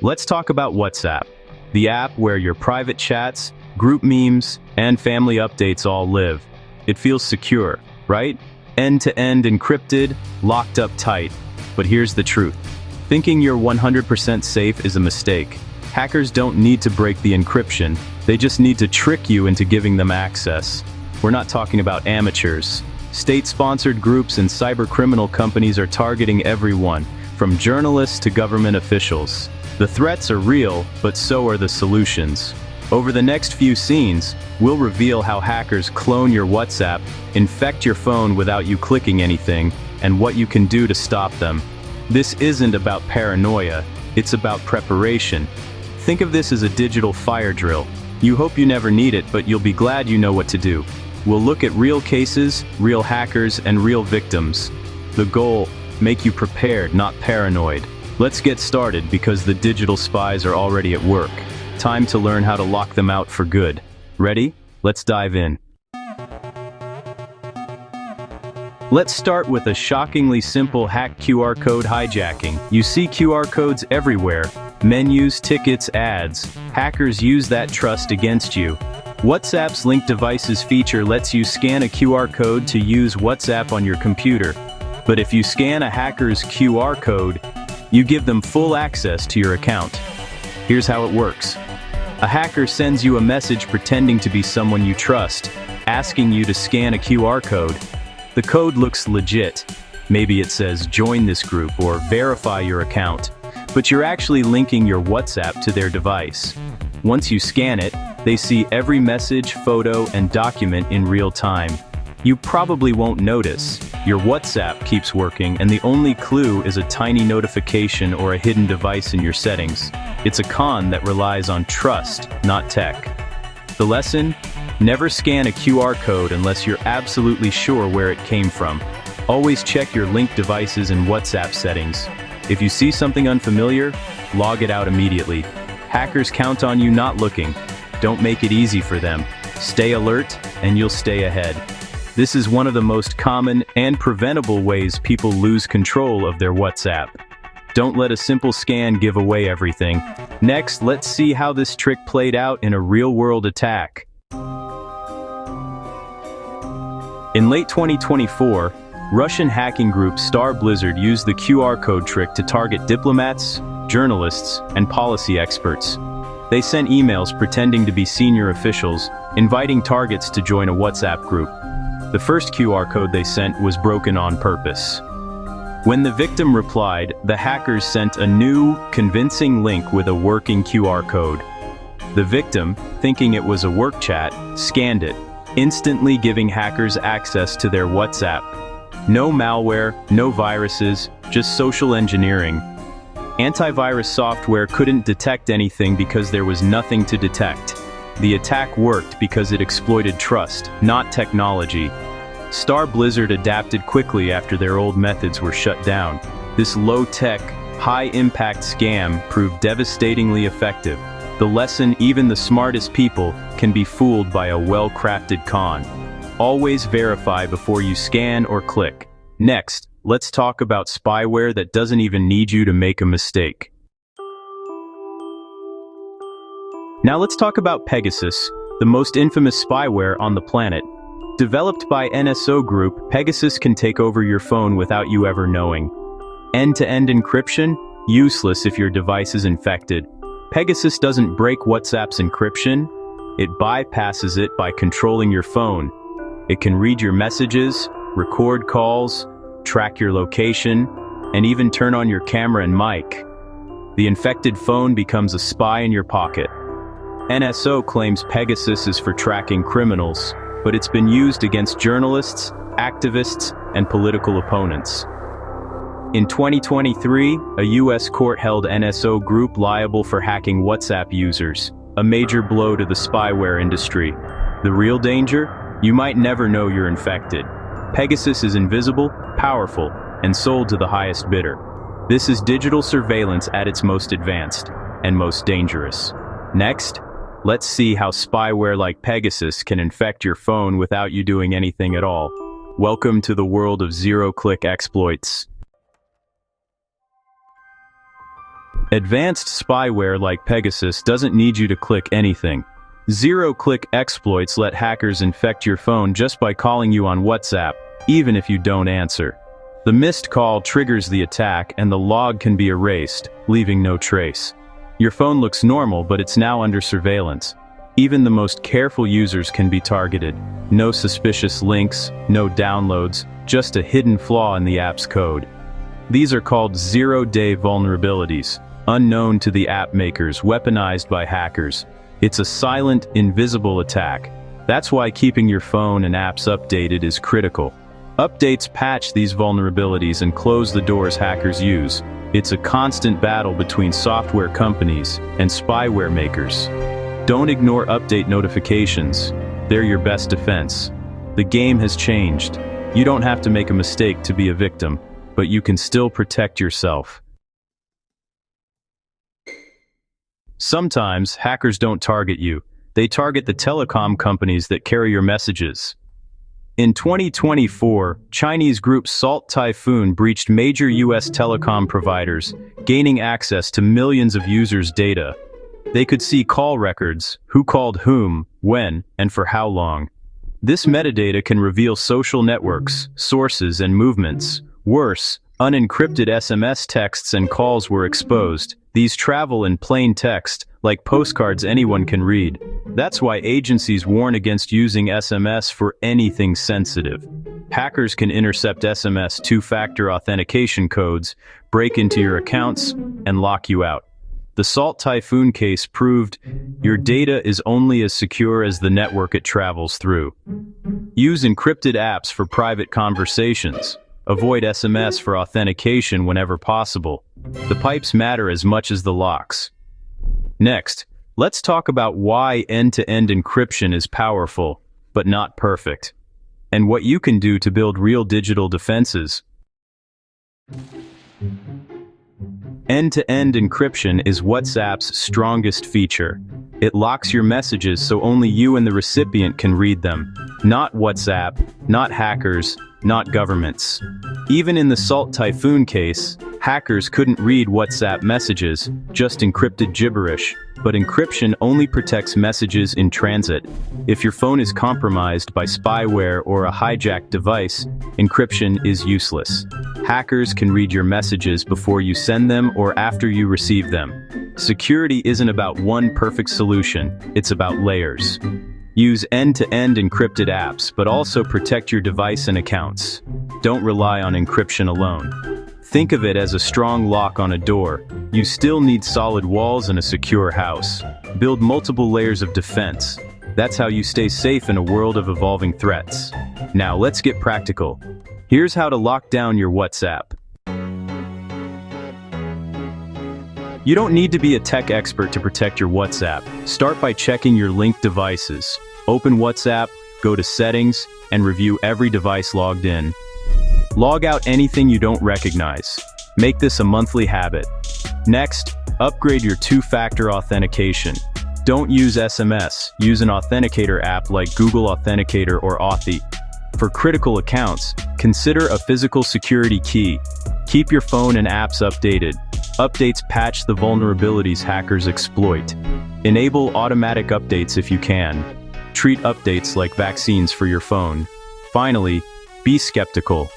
Let's talk about WhatsApp, the app where your private chats, group memes, and family updates all live. It feels secure, right? End-to-end encrypted, locked up tight. But here's the truth. Thinking you're 100% safe is a mistake. Hackers don't need to break the encryption, they just need to trick you into giving them access. We're not talking about amateurs. State-sponsored groups and cybercriminal companies are targeting everyone, from journalists to government officials. The threats are real, but so are the solutions. Over the next few scenes, we'll reveal how hackers clone your WhatsApp, infect your phone without you clicking anything, and what you can do to stop them. This isn't about paranoia, it's about preparation. Think of this as a digital fire drill. You hope you never need it, but you'll be glad you know what to do. We'll look at real cases, real hackers, and real victims. The goal, make you prepared, not paranoid. Let's get started because the digital spies are already at work. Time to learn how to lock them out for good. Ready? Let's dive in. Let's start with a shockingly simple hack QR code hijacking. You see QR codes everywhere. Menus, tickets, ads. Hackers use that trust against you. WhatsApp's Linked Devices feature lets you scan a QR code to use WhatsApp on your computer. But if you scan a hacker's QR code, you give them full access to your account. Here's how it works. A hacker sends you a message pretending to be someone you trust, asking you to scan a QR code. The code looks legit. Maybe it says join this group or verify your account. But you're actually linking your WhatsApp to their device. Once you scan it, they see every message, photo, and document in real time. You probably won't notice. Your WhatsApp keeps working, and the only clue is a tiny notification or a hidden device in your settings. It's a con that relies on trust, not tech. The lesson? Never scan a QR code unless you're absolutely sure where it came from. Always check your linked devices and WhatsApp settings. If you see something unfamiliar, log it out immediately. Hackers count on you not looking. Don't make it easy for them. Stay alert, and you'll stay ahead. This is one of the most common and preventable ways people lose control of their WhatsApp. Don't let a simple scan give away everything. Next, let's see how this trick played out in a real-world attack. In late 2024, Russian hacking group Star Blizzard used the QR code trick to target diplomats, journalists, and policy experts. They sent emails pretending to be senior officials, inviting targets to join a WhatsApp group. The first QR code they sent was broken on purpose. When the victim replied, the hackers sent a new, convincing link with a working QR code. The victim, thinking it was a work chat, scanned it, instantly giving hackers access to their WhatsApp. No malware, no viruses, just social engineering. Antivirus software couldn't detect anything because there was nothing to detect. The attack worked because it exploited trust, not technology. Star Blizzard adapted quickly after their old methods were shut down. This low-tech, high-impact scam proved devastatingly effective. The lesson: even the smartest people can be fooled by a well-crafted con. Always verify before you scan or click. Next, let's talk about spyware that doesn't even need you to make a mistake. Now let's talk about Pegasus, the most infamous spyware on the planet. Developed by NSO Group, Pegasus can take over your phone without you ever knowing. End-to-end encryption? Useless if your device is infected. Pegasus doesn't break WhatsApp's encryption. It bypasses it by controlling your phone. It can read your messages, record calls, track your location, and even turn on your camera and mic. The infected phone becomes a spy in your pocket. NSO claims Pegasus is for tracking criminals, but it's been used against journalists, activists, and political opponents. In 2023, a US court held NSO Group liable for hacking WhatsApp users, a major blow to the spyware industry. The real danger? You might never know you're infected. Pegasus is invisible, powerful, and sold to the highest bidder. This is digital surveillance at its most advanced and most dangerous. Next, let's see how spyware like Pegasus can infect your phone without you doing anything at all. Welcome to the world of zero-click exploits. Advanced spyware like Pegasus doesn't need you to click anything. Zero-click exploits let hackers infect your phone just by calling you on WhatsApp, even if you don't answer. The missed call triggers the attack and the log can be erased, leaving no trace. Your phone looks normal, but it's now under surveillance. Even the most careful users can be targeted. No suspicious links, no downloads, just a hidden flaw in the app's code. These are called zero-day vulnerabilities, unknown to the app makers, weaponized by hackers. It's a silent, invisible attack. That's why keeping your phone and apps updated is critical. Updates patch these vulnerabilities and close the doors hackers use. It's a constant battle between software companies and spyware makers. Don't ignore update notifications. They're your best defense. The game has changed. You don't have to make a mistake to be a victim, but you can still protect yourself. Sometimes, hackers don't target you. They target the telecom companies that carry your messages. In 2024, Chinese group Salt Typhoon breached major US telecom providers, gaining access to millions of users' data. They could see call records, who called whom, when, and for how long. This metadata can reveal social networks, sources, and movements. Worse, unencrypted SMS texts and calls were exposed. These travel in plain text, like postcards anyone can read. That's why agencies warn against using SMS for anything sensitive. Hackers can intercept SMS two-factor authentication codes, break into your accounts, and lock you out. The Salt Typhoon case proved your data is only as secure as the network it travels through. Use encrypted apps for private conversations. Avoid SMS for authentication whenever possible. The pipes matter as much as the locks. Next, let's talk about why end-to-end encryption is powerful, but not perfect, and what you can do to build real digital defenses. End-to-end encryption is WhatsApp's strongest feature. It locks your messages so only you and the recipient can read them. Not WhatsApp, not hackers, not governments. Even in the Salt Typhoon case, hackers couldn't read WhatsApp messages, just encrypted gibberish. But encryption only protects messages in transit. If your phone is compromised by spyware or a hijacked device, encryption is useless. Hackers can read your messages before you send them or after you receive them. Security isn't about one perfect solution, it's about layers. Use end-to-end encrypted apps, but also protect your device and accounts. Don't rely on encryption alone. Think of it as a strong lock on a door. You still need solid walls and a secure house. Build multiple layers of defense. That's how you stay safe in a world of evolving threats. Now let's get practical. Here's how to lock down your WhatsApp. You don't need to be a tech expert to protect your WhatsApp. Start by checking your linked devices. Open WhatsApp, go to Settings, and review every device logged in. Log out anything you don't recognize. Make this a monthly habit. Next, upgrade your two-factor authentication. Don't use SMS. Use an authenticator app like Google Authenticator or Authy. For critical accounts, consider a physical security key. Keep your phone and apps updated. Updates patch the vulnerabilities hackers exploit. Enable automatic updates if you can. Treat updates like vaccines for your phone. Finally, be skeptical.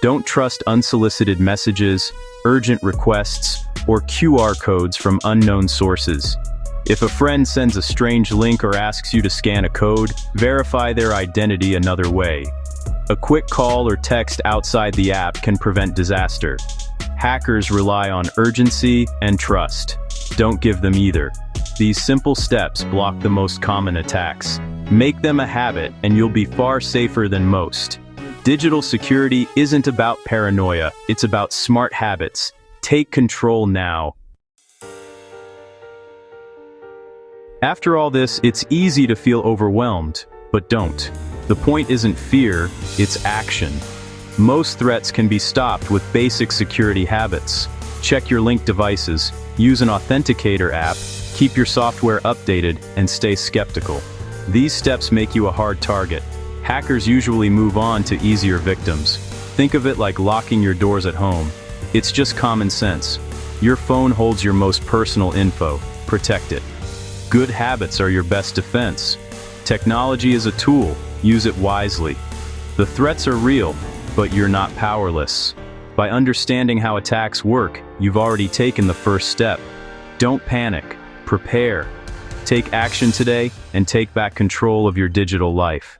Don't trust unsolicited messages, urgent requests, or QR codes from unknown sources. If a friend sends a strange link or asks you to scan a code, verify their identity another way. A quick call or text outside the app can prevent disaster. Hackers rely on urgency and trust. Don't give them either. These simple steps block the most common attacks. Make them a habit and you'll be far safer than most. Digital security isn't about paranoia, it's about smart habits. Take control now. After all this, it's easy to feel overwhelmed, but don't. The point isn't fear, it's action. Most threats can be stopped with basic security habits. Check your linked devices, use an authenticator app, keep your software updated, and stay skeptical. These steps make you a hard target. Hackers usually move on to easier victims. Think of it like locking your doors at home. It's just common sense. Your phone holds your most personal info. Protect it. Good habits are your best defense. Technology is a tool. Use it wisely. The threats are real, but you're not powerless. By understanding how attacks work, you've already taken the first step. Don't panic. Prepare. Take action today and take back control of your digital life.